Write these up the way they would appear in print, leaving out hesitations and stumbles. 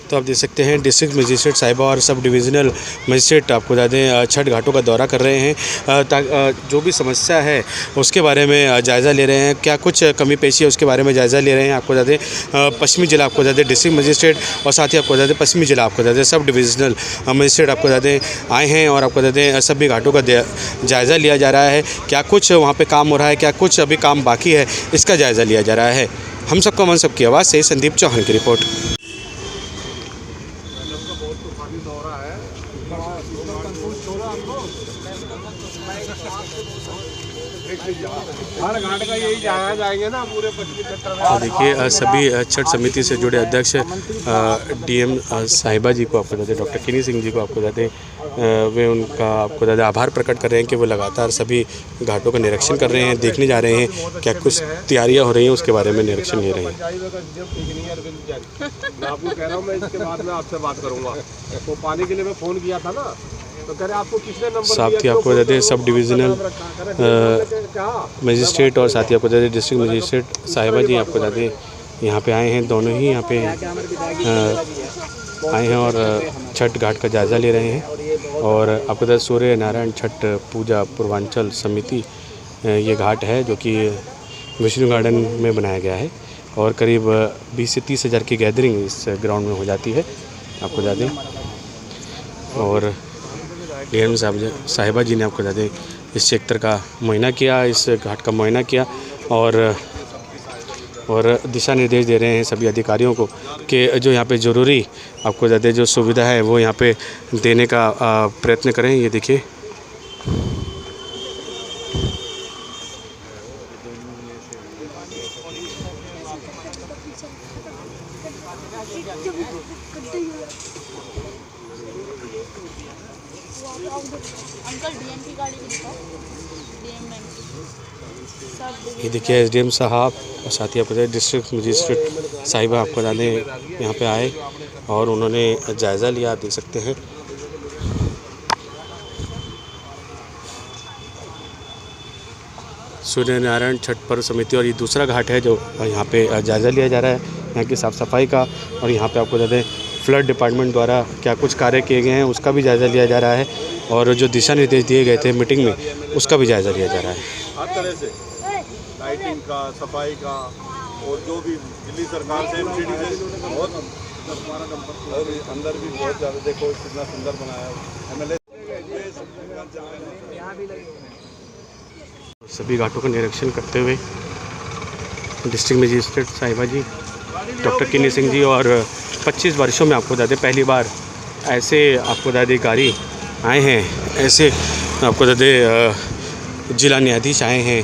तो आप देख सकते हैं डिस्ट्रिक्ट मजिस्ट्रेट साहिबा और सब डिविज़नल मजिस्ट्रेट आपको बता दें छठ घाटों का दौरा कर रहे हैं, जो भी समस्या है उसके बारे में जायज़ा ले रहे हैं, क्या कुछ कमी पेशी है उसके बारे में जायज़ा ले रहे हैं। आपको बता दें पश्चिमी जिला आपको बता दें डिस्ट्रिक्ट मजिस्ट्रेट और साथ ही आपको बता दें पश्चिमी जिला आपको बता दें सब डिविज़नल मजिस्ट्रेट आपको बता दें आए हैं और आपको बता दें सभी घाटों का जायज़ा लिया जा रहा है। क्या कुछ वहाँ पर काम हो रहा है, क्या कुछ अभी काम बाकी है, इसका जायज़ा लिया जा रहा है। हम सबको मन सबकी आवाज़ से संदीप चौहान की रिपोर्ट। हर घाट का यही जाएंगे ना पूरे 25 तो देखिए सभी छठ समिति से जुड़े अध्यक्ष डीएम साहिबा जी को आपको बता दें, डॉक्टर किनी सिंह जी को आपको बता दें, वे उनका आपको बता दें आभार प्रकट कर रहे हैं कि वो लगातार सभी घाटों का निरीक्षण कर रहे हैं, देखने जा रहे हैं क्या कुछ तैयारियां हो रही हैं उसके बारे में निरीक्षण ले रहे हैं। मैं आपको कह रहा हूँ, मैं इसके बाद में आपसे बात करूँगा। तो पानी के लिए मैं फ़ोन किया था ना, तो कह रहे आपको किसने नंबर साथ ही आपको बता दें सब डिविज़नल मजिस्ट्रेट और साथ ही आपको बता दें डिस्ट्रिक्ट मजिस्ट्रेट साहिबा जी आपको बता दें यहाँ पे आए हैं, दोनों ही यहाँ पे आए हैं और छठ घाट का जायज़ा ले रहे हैं। और आपको बता दें सूर्य नारायण छठ पूजा पूर्वांचल समिति ये घाट है जो कि विष्णु गार्डन में बनाया गया है और करीब 20 से 30 हज़ार की गैदरिंग इस ग्राउंड में हो जाती है आपको बता दें। और डीएम साहिबा जी ने आपको बता दें इस क्षेत्र का मुआयना किया, इस घाट का मुआयना किया और दिशा निर्देश दे रहे हैं सभी अधिकारियों को कि जो यहाँ पे ज़रूरी आपको बता दें जो सुविधा है वो यहाँ पे देने का प्रयत्न करें। ये देखिए अंकल डीएम की गाड़ी भी दिखाओ, डीएम सब। ये देखिए एसडीएम साहब और साथ ही आपको डिस्ट्रिक्ट मजिस्ट्रेट साहिबा आपको बता दें यहाँ पे आए और उन्होंने जायज़ा लिया, आप देख सकते हैं। सूर्य नारायण छठ पर्व समिति और ये दूसरा घाट है जो यहाँ पे जायज़ा लिया जा रहा है यहाँ की साफ़ सफाई का। और यहाँ पे आपको बता दें फ्लड डिपार्टमेंट द्वारा क्या कुछ कार्य किए गए हैं उसका भी जायज़ा लिया जा रहा है और जो दिशा निर्देश दिए गए थे मीटिंग में उसका भी जायज़ा लिया जा रहा है। हर तरह से लाइटिंग का, सफाई का और जो भी दिल्ली सरकार से बहुत और अंदर भी बहुत ज़्यादा देखो कितना सुंदर बनाया है एमएलए। सभी घाटों का निरीक्षण करते हुए डिस्ट्रिक्ट मजिस्ट्रेट साहिबा जी, डॉक्टर किन्नी सिंह जी और 25 वर्षों में आपको बता दें पहली बार ऐसे आपको बता दें गाड़ी आए हैं, ऐसे आपको बता दें जिला न्यायाधीश आए हैं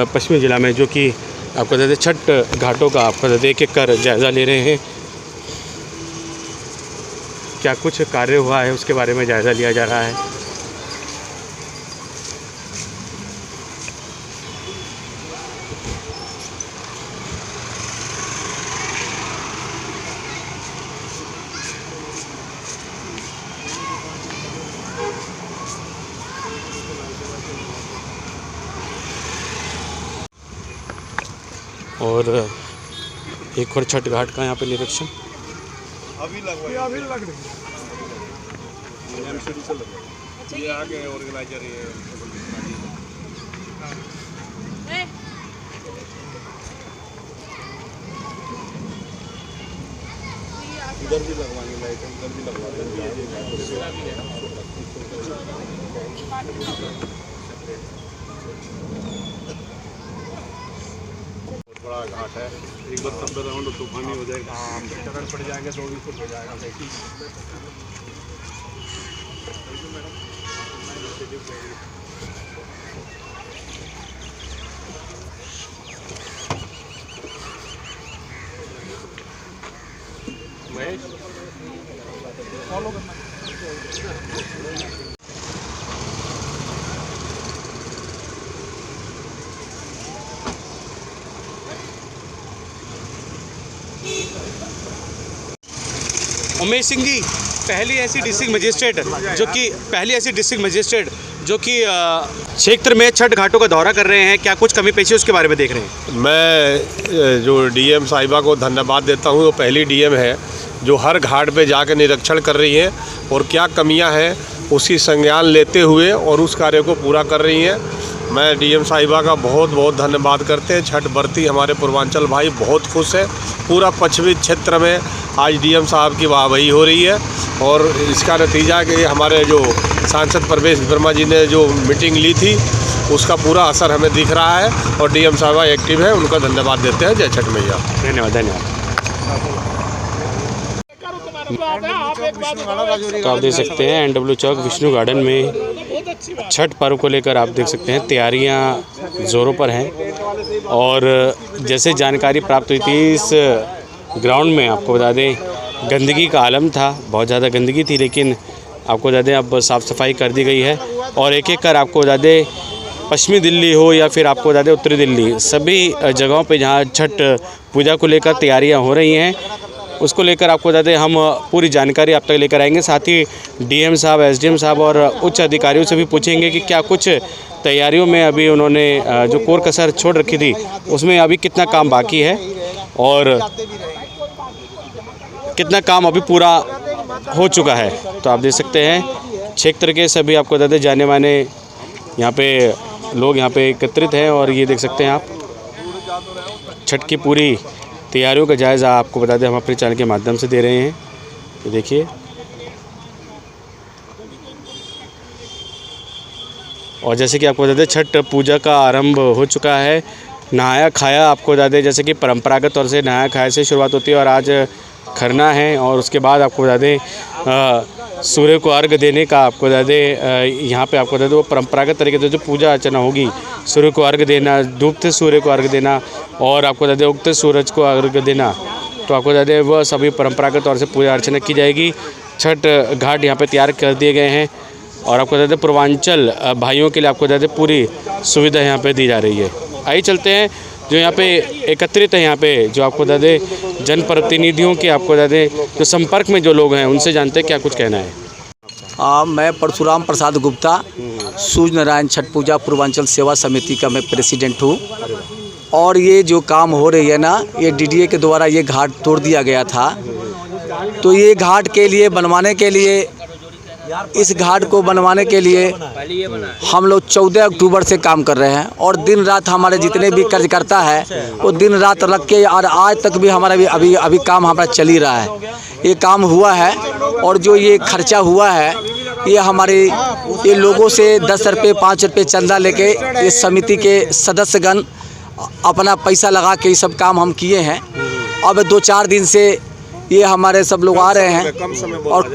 पश्चिमी जिला में जो कि आपको बता दें छठ घाटों का आपको बता दें एक एक कर जायज़ा ले रहे हैं। क्या कुछ कार्य हुआ है उसके बारे में जायज़ा लिया जा रहा है। और एक और छठ घाट का यहाँ पे निरीक्षण अभी लग रही है, ये आगे ऑर्गेनाइजर ये इधर भी लगवानी लाइट, इधर भी लगवा बड़ा घाट है। एक बार सब राउंड तूफानी हो जाएगा, चरण पड़ जाएंगे तो भी कुछ हो जाएगा। महेश फॉलो करना। उमेश सिंह जी, पहली ऐसी डिस्ट्रिक्ट मजिस्ट्रेट जो कि क्षेत्र में छठ घाटों का दौरा कर रहे हैं, क्या कुछ कमी पेशी उसके बारे में देख रहे हैं? मैं जो डीएम साहिबा को धन्यवाद देता हूँ, वो पहली डीएम है जो हर घाट पे जाकर निरीक्षण कर रही हैं और क्या कमियां हैं उसकी संज्ञान लेते हुए और उस कार्य को पूरा कर रही हैं। मैं डीएम साहिबा का बहुत बहुत धन्यवाद करते हैं। छठ व्रती हमारे पूर्वांचल भाई बहुत खुश है। पूरा पश्चिमी क्षेत्र में आज डीएम साहब की वाहवाही हो रही है और इसका नतीजा कि हमारे जो सांसद परवेश वर्मा जी ने जो मीटिंग ली थी उसका पूरा असर हमें दिख रहा है और डीएम साहबा एक्टिव है, उनका धन्यवाद देते हैं। जय छठ मैया। धन्यवाद धन्यवाद। तो आप देख सकते हैं NW चौक विष्णु गार्डन में छठ पर्व को लेकर आप देख सकते हैं तैयारियां ज़ोरों पर हैं। और जैसे जानकारी प्राप्त हुई थी, इस ग्राउंड में आपको बता दें गंदगी का आलम था, बहुत ज़्यादा गंदगी थी, लेकिन आपको बता दें अब साफ़ सफाई कर दी गई है। और एक एक कर आपको बता दें पश्चिमी दिल्ली हो या फिर आपको बता दें उत्तरी दिल्ली, सभी जगहों पे जहाँ छठ पूजा को लेकर तैयारियां हो रही हैं, उसको लेकर आपको बता दें हम पूरी जानकारी आप तक लेकर आएंगे। साथ ही डीएम साहब, एसडीएम साहब और उच्च अधिकारियों से भी पूछेंगे कि क्या कुछ तैयारियों में अभी उन्होंने जो कोर कसर छोड़ रखी थी उसमें अभी कितना काम बाकी है और कितना काम अभी पूरा हो चुका है। तो आप देख सकते हैं क्षेत्र के सभी आपको बता दें जाने माने यहाँ पे लोग यहाँ पे एकत्रित हैं और ये देख सकते हैं आप छठ की पूरी तैयारियों का जायज़ा आपको बता दें हम अपने चैनल के माध्यम से दे रहे हैं। ये देखिए, और जैसे कि आपको बता दें छठ पूजा का आरंभ हो चुका है। नहाया खाया आपको बता दें जैसे कि परंपरागत तौर से नहाया खाया से शुरुआत होती है और आज खरना है और उसके बाद आपको बता दें सूर्य को अर्घ देने का आपको बता दें यहाँ पे आपको बता दें वो परंपरागत तरीके से जो पूजा अर्चना होगी, सूर्य को अर्घ देना, डूबते सूर्य को अर्घ देना और आपको बता दें उगते सूरज को अर्घ देना। तो आपको बता दें वह सभी परंपरागत तौर से पूजा अर्चना की जाएगी। छठ घाट यहाँ पे तैयार कर दिए गए हैं और आपको बता दें पूर्वांचल भाइयों के लिए आपको बता दें पूरी सुविधा यहाँ पर दी जा रही है। आइए चलते हैं जो यहाँ पे एकत्रित है, यहाँ पे जो आपको बता दें जनप्रतिनिधियों के आपको बता दें जो संपर्क में जो लोग हैं उनसे जानते हैं क्या कुछ कहना है। मैं परशुराम प्रसाद गुप्ता, सूर्य नारायण छठ पूजा पूर्वांचल सेवा समिति का मैं प्रेसिडेंट हूँ। और ये जो काम हो रही है ना, ये डीडीए के द्वारा ये घाट तोड़ दिया गया था, तो ये घाट के लिए बनवाने के लिए, इस घाट को बनवाने के लिए हम लोग 14 अक्टूबर से काम कर रहे हैं और दिन रात हमारे जितने भी कार्यकर्ता है वो दिन रात लग के और आज तक भी हमारा अभी काम हमारा चल ही रहा है। ये काम हुआ है और जो ये खर्चा हुआ है ये हमारे ये लोगों से 10 रुपये 5 रुपये चंदा लेके ये समिति के सदस्यगण अपना पैसा लगा के ये सब काम हम किए हैं। अब 2-4 दिन से ये हमारे सब लोग आ रहे हैं और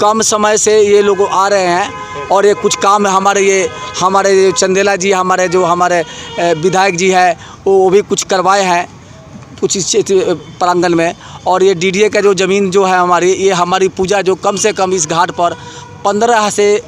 कम समय से ये लोग आ रहे हैं और ये कुछ काम हमारे चंदेला जी, हमारे विधायक जी है वो भी कुछ करवाए हैं कुछ इस प्रांगण में। और ये डीडीए का जो ज़मीन जो है हमारी पूजा जो कम से कम इस घाट पर 15 से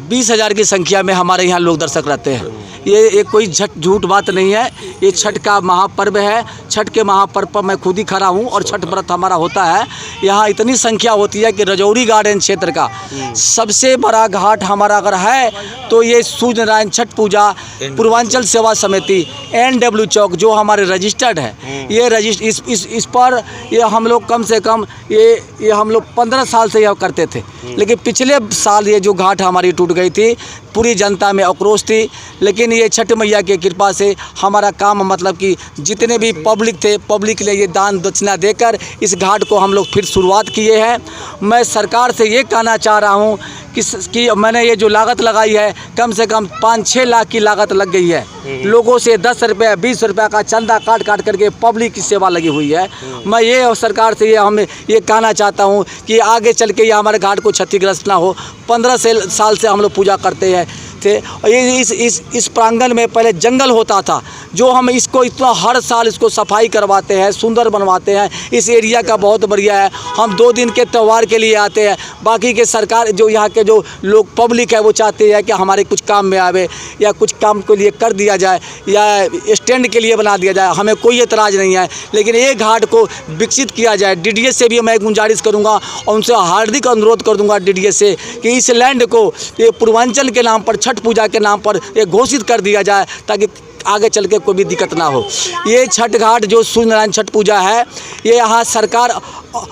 20 हज़ार की संख्या में हमारे यहाँ लोग दर्शक रहते हैं। ये कोई झूठ बात नहीं है, ये छठ का महापर्व है। छठ के महापर्व पर मैं खुद ही खड़ा हूँ और छठ व्रत हमारा होता है। यहाँ इतनी संख्या होती है कि रजौरी गार्डन क्षेत्र का सबसे बड़ा घाट हमारा अगर है तो ये सूर्य नारायण छठ पूजा पूर्वांचल सेवा समिति NW चौक जो हमारे रजिस्टर्ड है, ये इस पर ये हम लोग कम से कम ये हम लोग 15 साल से यह करते थे। लेकिन पिछले साल ये जो घाट हमारी टूट गई थी, पूरी जनता में आक्रोश थी, लेकिन ये छठ मैया की कृपा से हमारा काम मतलब कि जितने भी पब्लिक थे, पब्लिक के लिए ये दान दक्षिणा देकर इस घाट को हम लोग फिर शुरुआत किए हैं। मैं सरकार से ये कहना चाह रहा हूँ कि मैंने ये जो लागत लगाई है कम से कम 5-6 लाख की लागत लग गई है। लोगों से 10 रुपये 20 रुपये का चंदा काट करके पब्लिक की सेवा लगी हुई है। मैं ये सरकार से ये कहना चाहता हूँ कि आगे चल के ये हमारे घाट को क्षतिग्रस्त ना हो। 15 साल से हम लोग पूजा करते हैं थे। ये इस प्रांगण में पहले जंगल होता था, जो हम इसको इतना हर साल इसको सफाई करवाते हैं, सुंदर बनवाते हैं। इस एरिया का बहुत बढ़िया है। हम 2 दिन के त्यौहार के लिए आते हैं। बाकी के सरकार जो यहाँ के जो लोग पब्लिक है वो चाहते हैं कि हमारे कुछ काम में आवे या कुछ काम के लिए कर दिया जाए या स्टैंड के लिए बना दिया जाए, हमें कोई एतराज़ नहीं है। लेकिन ये घाट को विकसित किया जाए। डीडीए से भी मैं गुजारिश करूँगा और उनसे हार्दिक अनुरोध कर दूँगा डीडीए से कि इस लैंड को ये पूर्वांचल के नाम पर, छठ पूजा के नाम पर ये घोषित कर दिया जाए, ताकि आगे चल के कोई भी दिक्कत ना हो। ये छठ घाट जो सूर्य नारायण छठ पूजा है, ये यहाँ सरकार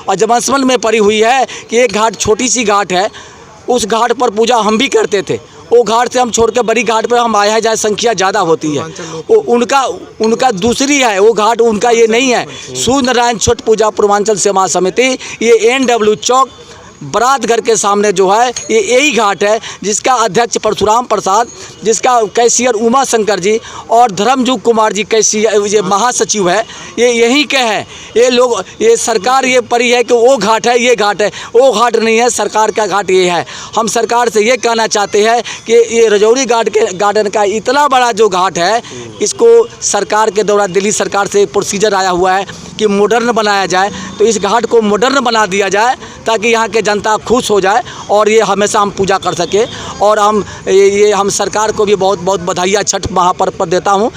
अजमसमल में पड़ी हुई है कि एक घाट छोटी सी घाट है, उस घाट पर पूजा हम भी करते थे। वो घाट से हम छोड़ के बड़ी घाट पर हम आए हैं जहाँ संख्या ज़्यादा होती है। वो उनका दूसरी है, वो घाट उनका ये नहीं है। सूर्य नारायण छठ पूजा पूर्वांचल सेवा समिति ये NW चौक बारात घर के सामने जो है ये यही घाट है, जिसका अध्यक्ष परशुराम प्रसाद, जिसका कैशियर उमा शंकर जी और धर्मजू कुमार जी कैशियर ये महासचिव है, ये यहीं के हैं। ये लोग ये सरकार ये परी है कि वो घाट है, ये घाट है, वो घाट नहीं है, सरकार का घाट ये है। हम सरकार से ये कहना चाहते हैं कि ये रजौरी गार्डन का इतना बड़ा जो घाट है, इसको सरकार के द्वारा दिल्ली सरकार से प्रोसीजर आया हुआ है कि मॉडर्न बनाया जाए, तो इस घाट को मॉडर्न बना दिया जाए ताकि यहाँ के जनता खुश हो जाए और ये हमेशा हम पूजा कर सके। और हम सरकार को भी बहुत बहुत बधाइयाँ छठ महापर्व पर देता हूँ।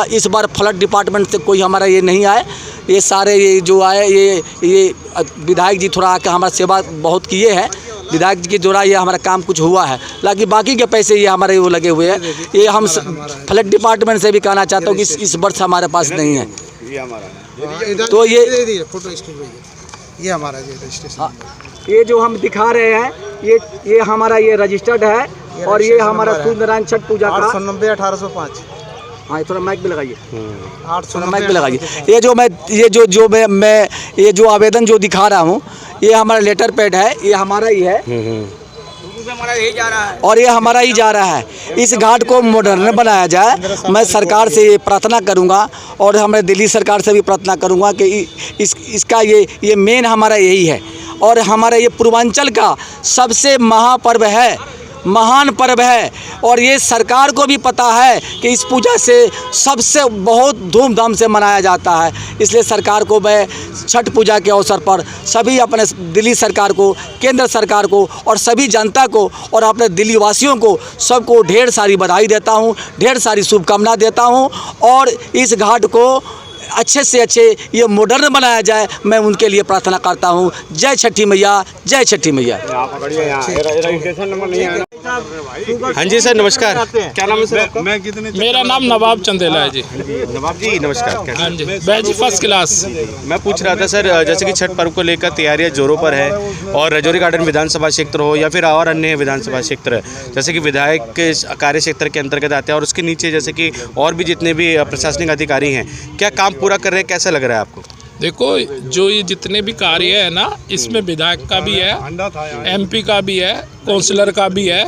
इस बार फ्लड डिपार्टमेंट से कोई हमारा ये नहीं आए, ये सारे ये जो आए ये विधायक जी थोड़ा आकर हमारा सेवा बहुत किए हैं। विधायक जी के द्वारा ये हमारा काम कुछ हुआ है, लेकिन बाकी के पैसे ये हमारे वो लगे हुए हैं। ये हम फ्लड डिपार्टमेंट से भी कहना चाहता हूँ कि इस वर्ष हमारे पास नहीं है। तो ये फोटो ये हमारा रजिस्ट्रेशन, ये जो हम दिखा रहे हैं ये हमारा ये रजिस्टर्ड है और ये हमारा सूर्य नारायण छठ पूजा का 890 1805। हाँ, थोड़ा माइक भी लगाइए, 890 माइक भी लगाइए। ये जो आवेदन जो दिखा रहा हूँ, ये हमारा लेटर पैड है, ये हमारा ही है और ये हमारा ही जा रहा है। इस घाट को मॉडर्न बनाया जाए। मैं सरकार से ये प्रार्थना करूंगा और हमारे दिल्ली सरकार से भी प्रार्थना करूंगा कि इसका ये मेन हमारा यही है। और हमारा ये पूर्वांचल का सबसे महापर्व है, महान पर्व है और ये सरकार को भी पता है कि इस पूजा से सबसे बहुत धूमधाम से मनाया जाता है। इसलिए सरकार को मैं छठ पूजा के अवसर पर सभी अपने दिल्ली सरकार को, केंद्र सरकार को और सभी जनता को और अपने दिल्ली वासियों को सबको ढेर सारी बधाई देता हूँ, ढेर सारी शुभकामना देता हूँ। और इस घाट को अच्छे से अच्छे ये मॉडर्न बनाया जाए, मैं उनके लिए प्रार्थना करता हूँ। जय छठी मैया, जय छठी मैया। हाँ जी सर, नमस्कार। क्या नाम है सर आपका? मेरा नाम नवाब चंदेला है जी। नवाब जी नमस्कार। हाँ जी, बैजी फर्स्ट क्लास। मैं पूछ रहा था सर, जैसे कि छठ पर्व को लेकर तैयारियां जोरों पर है और रजौरी गार्डन विधानसभा क्षेत्र हो या फिर और अन्य विधानसभा क्षेत्र जैसे कि विधायक के कार्य क्षेत्र के अंतर्गत आते हैं और उसके नीचे जैसे कि और भी जितने भी प्रशासनिक अधिकारी हैं, क्या काम पूरा कर रहे हैं? कैसा लग रहा है आपको? देखो, जो ये जितने भी कार्य है ना, इसमें विधायक का भी है, MP का भी है, काउंसलर का भी है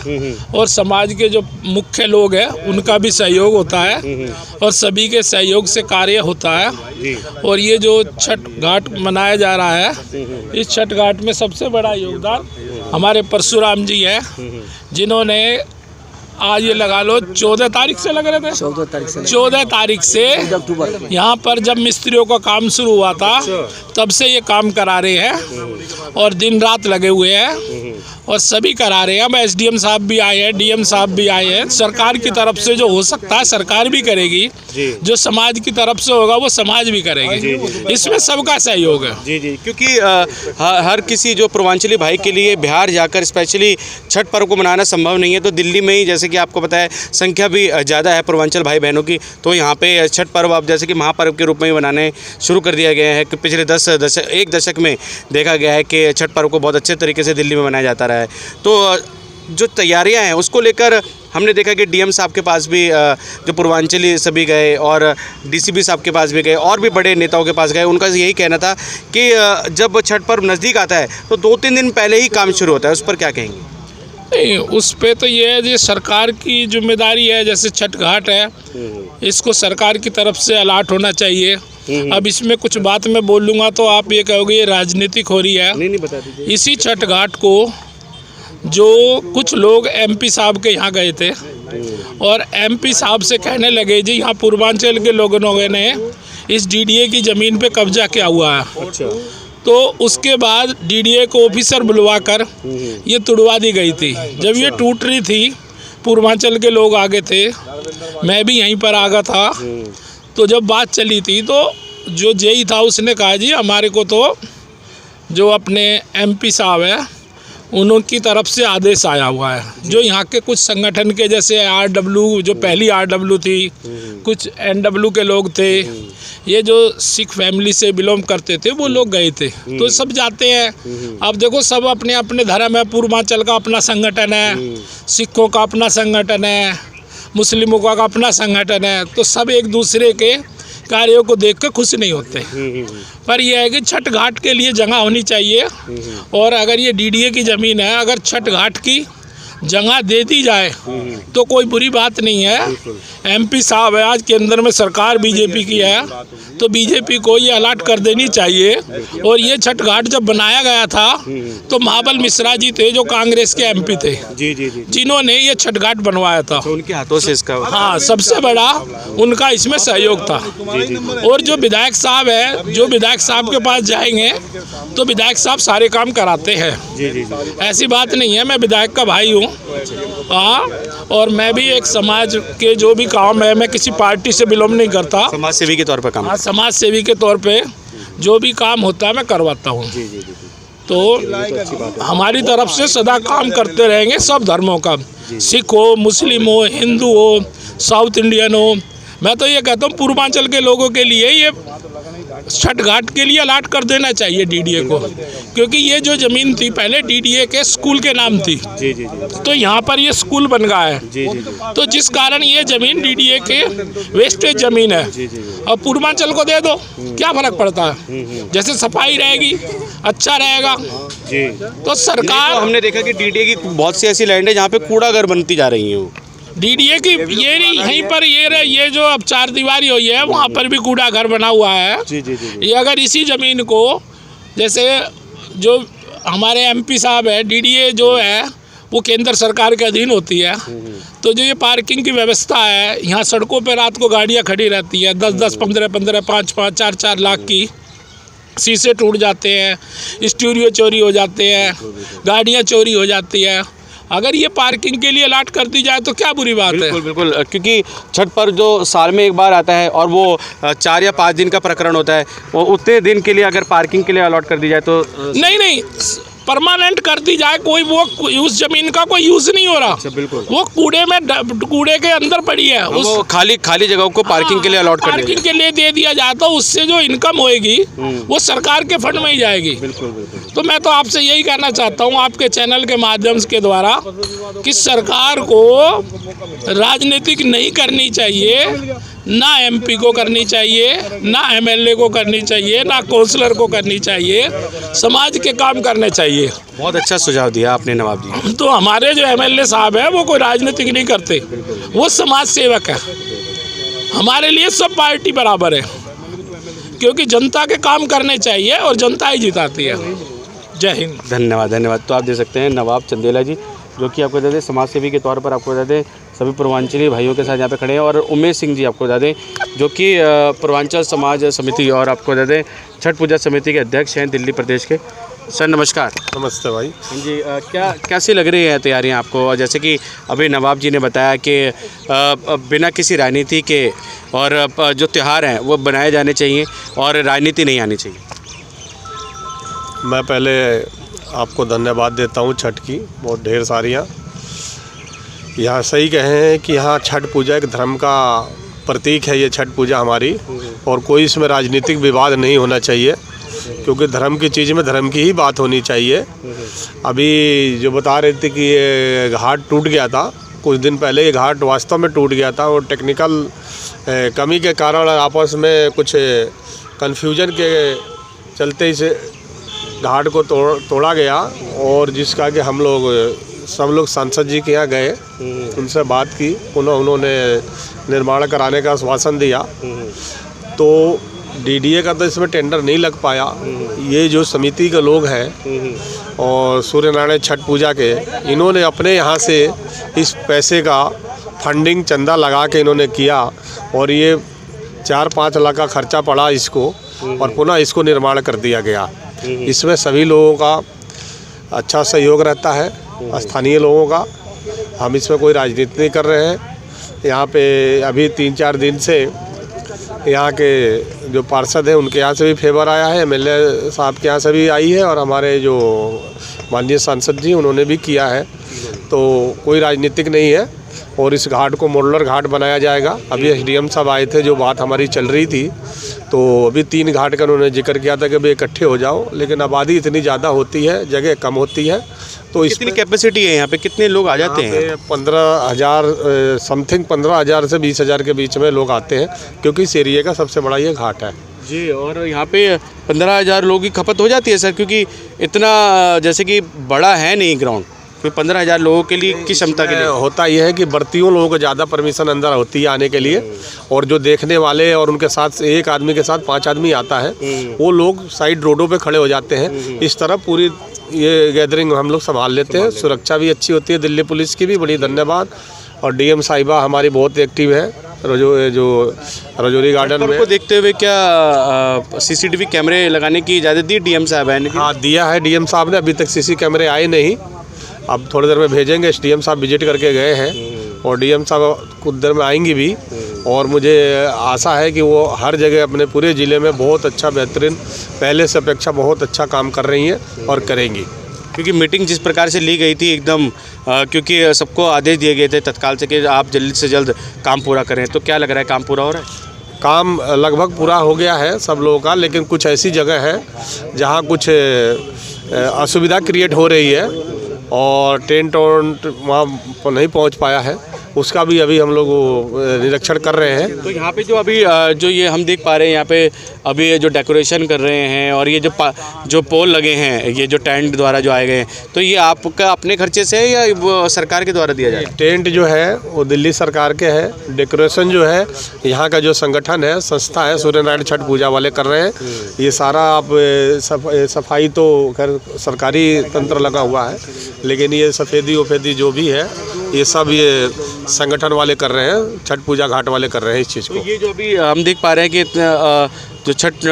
और समाज के जो मुख्य लोग हैं उनका भी सहयोग होता है और सभी के सहयोग से कार्य होता है। और ये जो छठ घाट मनाया जा रहा है, इस छठ घाट में सबसे बड़ा योगदान हमारे परशुराम जी है, जिन्होंने आज ये लगा लो 14 तारीख से लग रहे थे, 14 तारीख से यहाँ पर जब मिस्त्रियों का काम शुरू हुआ था तब से ये काम करा रहे हैं और दिन रात लगे हुए हैं और सभी करा रहे हैं। अब SDM साहब भी आए हैं, DM साहब भी आए हैं। सरकार की तरफ से जो हो सकता है सरकार भी करेगी, जो समाज की तरफ से होगा वो समाज भी करेगी। इसमें सबका सहयोग है। जी जी, क्योंकि हर किसी जो पूर्वांचली भाई के लिए बिहार जाकर स्पेशली छठ पर्व को मनाना संभव नहीं है, तो दिल्ली में ही जैसे कि आपको पता है संख्या भी ज़्यादा है पूर्वांचल भाई बहनों की, तो यहाँ पे छठ पर्व अब जैसे कि महापर्व के रूप में ही मनाने शुरू कर दिया गया है। कि पिछले एक दशक में देखा गया है कि छठ पर्व को बहुत अच्छे तरीके से दिल्ली में मनाया जाता रहा है। तो जो तैयारियां हैं उसको लेकर हमने देखा कि DM साहब के पास भी जो पूर्वांचली सभी गए और DCP साहब के पास भी गए और भी बड़े नेताओं के पास गए। उनका यही कहना था कि जब छठ पर्व नज़दीक आता है तो 2-3 दिन पहले ही काम शुरू होता है। उस पर क्या कहेंगे? नहीं, उस पे तो ये है, ये सरकार की जिम्मेदारी है। जैसे छठ घाट है, इसको सरकार की तरफ से अलाट होना चाहिए। अब इसमें कुछ बात मैं बोल लूँगा तो आप ये कहोगे ये राजनीतिक हो रही है। नहीं, बता दीजिए। इसी छठ घाट को जो कुछ लोग MP साहब के यहाँ गए थे और MP साहब से कहने लगे जी यहाँ पूर्वांचल के लोगों ने इस DDA की ज़मीन पे कब्जा किया हुआ है। अच्छा। तो उसके बाद DDA को ऑफिसर बुलवाकर ये तुड़वा दी गई थी। जब ये टूट रही थी, पूर्वांचल के लोग आगे थे, मैं भी यहीं पर आ गया था। तो जब बात चली थी तो जो जेई था उसने कहा जी हमारे को तो जो अपने MP साहब है उनकी तरफ से आदेश आया हुआ है। जो यहाँ के कुछ संगठन के जैसे RW, जो पहली RW थी, कुछ NW के लोग थे, ये जो सिख फैमिली से बिलोंग करते थे वो लोग गए थे। तो सब जाते हैं। अब देखो सब अपने अपने धर्म है, पूर्वांचल का अपना संगठन है, सिखों का अपना संगठन है, मुस्लिमों का अपना संगठन है, तो सब एक दूसरे के कार्यों को देख के खुश नहीं होते। पर यह है कि छठ घाट के लिए जगह होनी चाहिए, और अगर ये DDA की ज़मीन है, अगर छठ घाट की जगह दे दी जाए तो कोई बुरी बात नहीं है। MP साहब है, आज केंद्र में सरकार BJP की है, तो BJP को ये अलाट कर देनी चाहिए। और ये छठ घाट जब बनाया गया था तो महाबल मिश्रा जी थे जो कांग्रेस के MP थे, जिन्होंने ये छठ घाट बनवाया था। तो उनके हाथों से इसका हाँ, सबसे बड़ा उनका इसमें सहयोग था। और जो विधायक साहब है, जो विधायक साहब के पास जाएंगे तो विधायक साहब सारे काम कराते हैं। ऐसी बात नहीं है, मैं विधायक का भाई हूँ। हाँ, और मैं भी एक समाज के जो भी काम है, मैं किसी पार्टी से बिलोंग नहीं करता, समाज सेवी के तौर पर काम। हाँ, समाज सेवी के तौर पे जो भी काम होता है मैं करवाता हूँ। तो हमारी तरफ से सदा काम करते रहेंगे, सब धर्मों का, सिख हो, मुस्लिम हो, हिंदू हो, साउथ इंडियन हो। मैं तो ये कहता हूँ पूर्वांचल के लोगों के लिए ये छठ घाट के लिए अलाट कर देना चाहिए DDA को, क्योंकि ये जो ज़मीन थी पहले DDA के स्कूल के नाम थी। तो यहाँ पर ये स्कूल बन गया है, तो जिस कारण ये ज़मीन DDA के वेस्टेज ज़मीन है। और पूर्वांचल को दे दो, क्या फ़र्क पड़ता है, जैसे सफाई रहेगी अच्छा रहेगा। तो सरकार, हमने देखा कि DDA की बहुत सी ऐसी लैंड है जहाँ पे कूड़ा घर बनती जा रही है। DDA की ये यहीं पर ये जो अब 4 दीवारी हुई है, वहाँ पर भी कूड़ा घर बना हुआ है। ये अगर इसी ज़मीन को, जैसे जो हमारे MP साहब है, DDA जो है वो केंद्र सरकार के अधीन होती है, तो जो ये पार्किंग की व्यवस्था है, यहाँ सड़कों पर रात को गाड़ियाँ खड़ी रहती है, 10-10, 15-15, 5-5, 4-4 लाख की, शीशे टूट जाते हैं, स्टूडियो चोरी हो जाते हैं, गाड़ियाँ चोरी हो जाती है। अगर ये पार्किंग के लिए अलाट कर दी जाए तो क्या बुरी बात है। बिल्कुल, क्योंकि छठ पर जो साल में एक बार आता है और वो 4 या 5 दिन का प्रकरण होता है, वो उतने दिन के लिए अगर पार्किंग के लिए अलॉट कर दी जाए तो नहीं परमानेंट कर दी जाए। कोई वो उस जमीन का कोई यूज नहीं हो रहा। बिल्कुल, वो कूड़े के अंदर पड़ी है। उस खाली जगहों को पार्किंग के लिए अलॉट कर पार्किंग के लिए दे दिया जाए तो उससे जो इनकम होएगी वो सरकार के फंड में ही जाएगी। बिल्कुल। तो मैं तो आपसे यही कहना चाहता हूँ आपके चैनल के माध्यम के द्वारा कि सरकार को राजनीतिक नहीं करनी चाहिए, ना MP को करनी चाहिए, ना MLA को करनी चाहिए, ना काउंसलर को करनी चाहिए, समाज के काम करने चाहिए। बहुत अच्छा सुझाव दिया आपने नवाब जी। तो हमारे जो MLA साहब है वो कोई राजनीतिक नहीं करते, वो समाज सेवक है। हमारे लिए सब पार्टी बराबर है, क्योंकि जनता के काम करने चाहिए और जनता ही जिताती है। जय हिंद। धन्यवाद। तो आप देख सकते हैं नवाब चंदेला जी, जो कि आपको बता दें समाज सेवी के तौर पर, आपको बता दें सभी पूर्वांचली भाइयों के साथ यहाँ पे खड़े हैं। और उमेश सिंह जी आपको बता दें, जो कि पूर्वांचल समाज समिति और आपको बता दें छठ पूजा समिति के अध्यक्ष हैं दिल्ली प्रदेश के। सर नमस्कार। नमस्ते भाई। जी, कैसी लग रही है तैयारियाँ आपको? और जैसे कि अभी नवाब जी ने बताया कि बिना किसी राजनीति के और जो त्यौहार हैं वो बनाए जाने चाहिए और राजनीति नहीं आनी चाहिए। मैं पहले आपको धन्यवाद देता हूँ छठ की, बहुत ढेर सारियाँ। यहाँ सही कहे हैं कि यहाँ छठ पूजा एक धर्म का प्रतीक है, ये छठ पूजा हमारी, और कोई इसमें राजनीतिक विवाद नहीं होना चाहिए, क्योंकि धर्म की चीज़ में धर्म की ही बात होनी चाहिए। अभी जो बता रहे थे कि ये घाट टूट गया था, कुछ दिन पहले ये घाट वास्तव में टूट गया था और टेक्निकल कमी के कारण आपस में कुछ कन्फ्यूजन के चलते इसे घाट को तोड़ा गया, और जिसका कि हम लोग सब लोग सांसद जी के यहाँ गए, उनसे बात की, पुनः उन्होंने निर्माण कराने का आश्वासन दिया। तो DDA का तो इसमें टेंडर नहीं लग पाया। ये जो समिति के लोग हैं और सूर्य नारायण छठ पूजा के, इन्होंने अपने यहाँ से इस पैसे का फंडिंग चंदा लगा के इन्होंने किया, और ये 4-5 लाख का खर्चा पड़ा इसको, और पुनः इसको निर्माण कर दिया गया। इसमें सभी लोगों का अच्छा सहयोग रहता है, स्थानीय लोगों का। हम इसमें कोई राजनीति नहीं कर रहे हैं। यहाँ पे अभी 3-4 दिन से यहाँ के जो पार्षद हैं उनके यहाँ से भी फेवर आया है, MLA साहब के यहाँ से भी आई है, और हमारे जो माननीय सांसद जी उन्होंने भी किया है। तो कोई राजनीतिक नहीं है, और इस घाट को मॉडुलर घाट बनाया जाएगा। अभी एसडीएम साहब आए थे, जो बात हमारी चल रही थी, तो अभी 3 घाट का उन्होंने जिक्र किया था कि भाई इकट्ठे हो जाओ, लेकिन आबादी इतनी ज़्यादा होती है, जगह कम होती है, तो कितनी कैपेसिटी है यहाँ पे, कितने लोग आ जाते हैं? 15,000 समथिंग 15,000 से 20,000 के बीच में लोग आते हैं, क्योंकि इस एरिया का सबसे बड़ा ये घाट है जी। और यहाँ पे 15,000 लोगों की खपत हो जाती है सर, क्योंकि इतना जैसे कि बड़ा है नहीं ग्राउंड, कोई 15,000 लोगों के लिए की क्षमता के लिए होता यह है कि बर्तियों लोगों को ज़्यादा परमिशन अंदर होती है आने के लिए, और जो देखने वाले और उनके साथ एक आदमी के साथ 5 आदमी आता है, वो लोग साइड रोडों पे खड़े हो जाते हैं। इस तरह पूरी ये गैदरिंग हम लोग संभाल लेते हैं। सुरक्षा भी अच्छी होती है, दिल्ली पुलिस की भी बड़ी धन्यवाद, और डीएम साहिबा हमारी बहुत एक्टिव है जो रजौरी गार्डन में। को देखते हुए क्या सीसीटीवी कैमरे लगाने की इजाज़त दी डीएम साहब ने? हाँ, दिया है डीएम साहब ने। अभी तक सीसी कैमरे आए नहीं, अब थोड़ी देर में भेजेंगे। एसडीएम साहब विजिट करके गए हैं और डीएम साहब कुछ देर में आएंगी भी, और मुझे आशा है कि वो हर जगह अपने पूरे ज़िले में बहुत अच्छा, बेहतरीन, पहले से अपेक्षा बहुत अच्छा काम कर रही हैं और करेंगी। क्योंकि मीटिंग जिस प्रकार से ली गई थी एकदम, क्योंकि सबको आदेश दिए गए थे तत्काल से कि आप जल्द से जल्द काम पूरा करें, तो क्या लग रहा है काम पूरा हो रहा है? काम लगभग पूरा हो गया है सब लोगों का, लेकिन कुछ ऐसी जगह है जहाँ कुछ असुविधा क्रिएट हो रही है और टेंट वहाँ नहीं पहुँच पाया है, उसका भी अभी हम लोग निरीक्षण कर रहे हैं। तो यहाँ पे जो अभी जो ये हम देख पा रहे हैं, यहाँ पे अभी ये जो डेकोरेशन कर रहे हैं और ये जो पोल लगे हैं, ये जो टेंट द्वारा जो आए गए हैं, तो ये आपका अपने खर्चे से है या वो सरकार के द्वारा दिया जाए? टेंट जो है वो दिल्ली सरकार के है। डेकोरेशन जो है यहाँ का जो संगठन है, संस्था है, सूर्य नारायण छठ पूजा वाले कर रहे हैं। ये सारा आप सफाई तो खैर सरकारी तंत्र लगा हुआ है, लेकिन ये सफ़ेदी वफेदी जो भी है, ये सब ये संगठन वाले कर रहे हैं, छठ पूजा घाट वाले कर रहे हैं इस चीज़ को। ये जो अभी हम देख पा रहे हैं कि जो छठ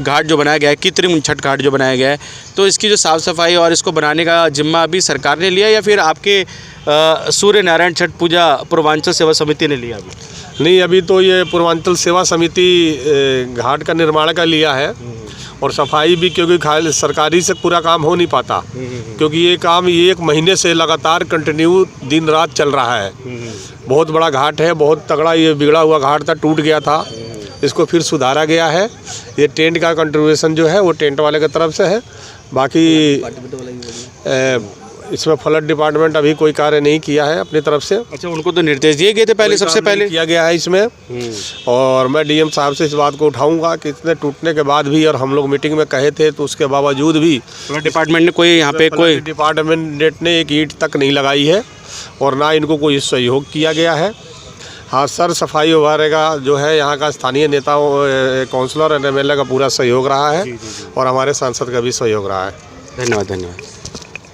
घाट जो बनाया गया है, कृत्रिम छठ घाट जो बनाया गया है, तो इसकी जो साफ़ सफाई और इसको बनाने का जिम्मा अभी सरकार ने लिया या फिर आपके सूर्य नारायण छठ पूजा पूर्वांचल सेवा समिति ने लिया? अभी नहीं, अभी तो ये पूर्वांचल सेवा समिति घाट का निर्माण का लिया है, और सफाई भी, क्योंकि खाली सरकारी से पूरा काम हो नहीं पाता, क्योंकि ये काम ये 1 महीने से लगातार कंटिन्यू दिन रात चल रहा है। बहुत बड़ा घाट है, बहुत तगड़ा ये बिगड़ा हुआ घाट था, टूट गया था, इसको फिर सुधारा गया है। ये टेंट का कंट्रीब्यूशन जो है वो टेंट वाले की तरफ से है। बाकी इसमें फ्लड डिपार्टमेंट अभी कोई कार्य नहीं किया है अपनी तरफ से। अच्छा, उनको तो निर्देश दिए गए थे पहले, सबसे पहले किया गया है इसमें, और मैं डीएम साहब से इस बात को उठाऊंगा कि इतने टूटने के बाद भी, और हम लोग मीटिंग में कहे थे, तो उसके बावजूद भी डिपार्टमेंट ने कोई यहाँ पे कोई डिपार्टमेंट ने एक ईंट तक नहीं लगाई है, और ना इनको कोई सहयोग किया गया है। हाँ सर, सफाई विभाग का जो है यहाँ का स्थानीय नेताओं, काउंसलर और एमएलए का पूरा सहयोग रहा है, और हमारे सांसद का भी सहयोग रहा है। धन्यवाद धन्यवाद।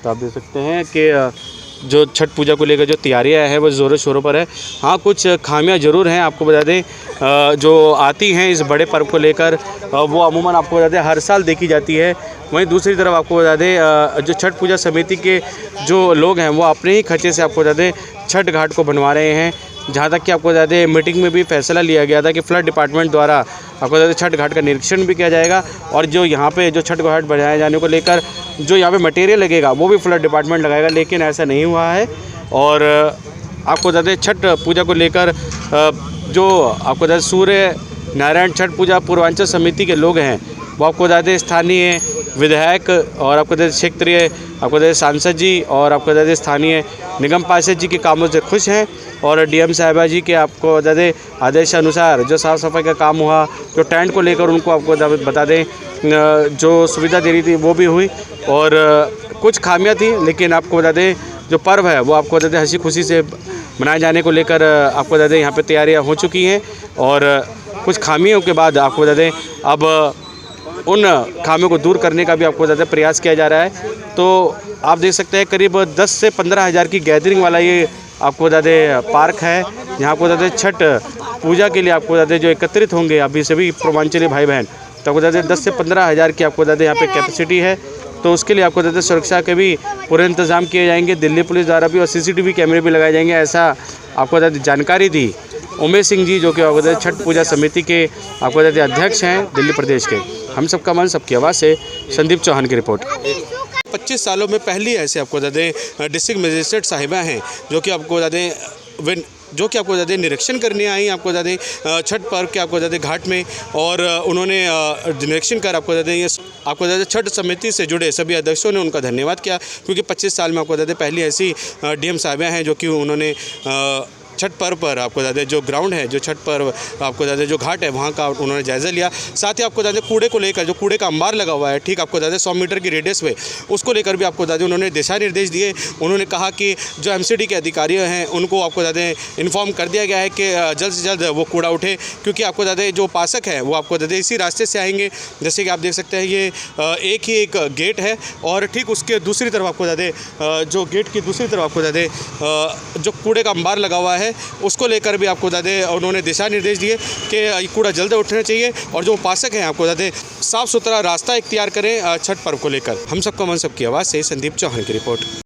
तो आप देख सकते हैं कि जो छठ पूजा को लेकर जो तैयारियां हैं वो ज़ोरों शोरों पर है। हाँ, कुछ खामियां ज़रूर हैं, आपको बता दें जो आती हैं इस बड़े पर्व को लेकर, वो अमूमन आपको बता दें हर साल देखी जाती है। वहीं दूसरी तरफ आपको बता दें जो छठ पूजा समिति के जो लोग हैं वो अपने ही खर्चे से आपको बता दें छठ घाट को बनवा रहे हैं। जहाँ तक कि आपको बता दें मीटिंग में भी फैसला लिया गया था कि फ्लड डिपार्टमेंट द्वारा आपको बता दें छठ घाट का निरीक्षण भी किया जाएगा, और जो यहाँ पे जो छठ घाट बनाए जाने को लेकर जो यहाँ पे मटेरियल लगेगा वो भी फ्लड डिपार्टमेंट लगाएगा, लेकिन ऐसा नहीं हुआ है। और आपको बता दें छठ पूजा को लेकर जो आपको बता दें सूर्य नारायण छठ पूजा पूर्वांचल समिति के लोग हैं वो आपको बता दें स्थानीय विधायक और आपको बता दें क्षेत्रीय आपको बता दें सांसद जी और आपको बता दें स्थानीय निगम पार्षद जी के कामों से खुश हैं, और डीएम साहिबा जी के आपको बता दें आदेश अनुसार जो साफ़ सफाई का काम हुआ, जो टेंट को लेकर उनको आपको बता दें जो सुविधा दे रही थी वो भी हुई, और कुछ खामियां थी, लेकिन आपको बता दें जो पर्व है वो आपको बता दें हंसी खुशी से मनाए जाने को लेकर आपको बता दें यहाँ पे तैयारियाँ हो चुकी हैं, और कुछ खामियों के बाद आपको बता दें अब उन खामियों को दूर करने का भी आपको बता दें प्रयास किया जा रहा है। तो आप देख सकते हैं करीब 10 से 15 हज़ार की गैदरिंग वाला ये आपको बता दें पार्क है, यहाँ आपको बता दें छठ पूजा के लिए आपको बता दें जो एकत्रित होंगे अभी सभी पूर्वांचली भाई बहन, तो आपको बता दें 10 से 15 हज़ार की आपको बता दें यहाँ पे कैपेसिटी है। तो उसके लिए आपको बता दें सुरक्षा के भी पूरे इंतजाम किए जाएंगे दिल्ली पुलिस द्वारा भी, और सीसीटीवी कैमरे भी लगाए जाएंगे, ऐसा आपको बता दें जानकारी दी उमेश सिंह जी जो कि आपको बता दें छठ पूजा समिति के आपको बता दें अध्यक्ष हैं दिल्ली प्रदेश के। हम सबका मन सबकी आवाज़ से संदीप चौहान की रिपोर्ट। 25 सालों में पहली ऐसे आपको बता दें डिस्ट्रिक्ट मजिस्ट्रेट साहिबा हैं जो कि आपको बता दें जो कि आपको ज़्यादा निरीक्षण करने आई आपको ज़्यादा छठ पर्व के आपको ज़्यादा घाट में, और उन्होंने निरीक्षण कर आपको ज़्यादा छठ समिति से जुड़े सभी अध्यक्षों ने उनका धन्यवाद किया, क्योंकि 25 साल में आपको ज़्यादा पहली ऐसी डीएम साहिबा हैं जो कि उन्होंने छठ पर्व पर आपको ज़्यादा जो ग्राउंड है, जो छठ पर्व आपको ज़्यादा जो घाट है वहाँ का उन्होंने जायज़ा लिया। साथ ही आपको ज़्यादा कूड़े को लेकर जो कूड़े का अंबार लगा हुआ है ठीक आपको ज़्यादा 100 मीटर की रेडियस में, उसको लेकर भी आपको ज़्यादा उन्होंने दिशा निर्देश दिए। उन्होंने कहा कि जो एमसीडी के अधिकारी हैं उनको आपको ज़्यादा इन्फॉर्म कर दिया गया है कि जल्द से जल्द वो कूड़ा उठे, क्योंकि आपको ज़्यादा जो उपासक है वो आपको ज़्यादा इसी रास्ते से आएंगे। जैसे कि आप देख सकते हैं ये एक गेट है और ठीक उसके दूसरी तरफ आपको ज़्यादा जो गेट की दूसरी तरफ आपको ज़्यादा जो कूड़े का अंबार लगा हुआ है उसको लेकर भी आपको ज़्यादा उन्होंने दिशा निर्देश दिए कि कूड़ा जल्द उठना चाहिए और जो उपासक हैं आपको ज़्यादा साफ़ सुथरा रास्ता इख्तियार करें छठ पर्व को लेकर। हम सबको मन सबकी आवाज़ से संदीप चौहान की रिपोर्ट।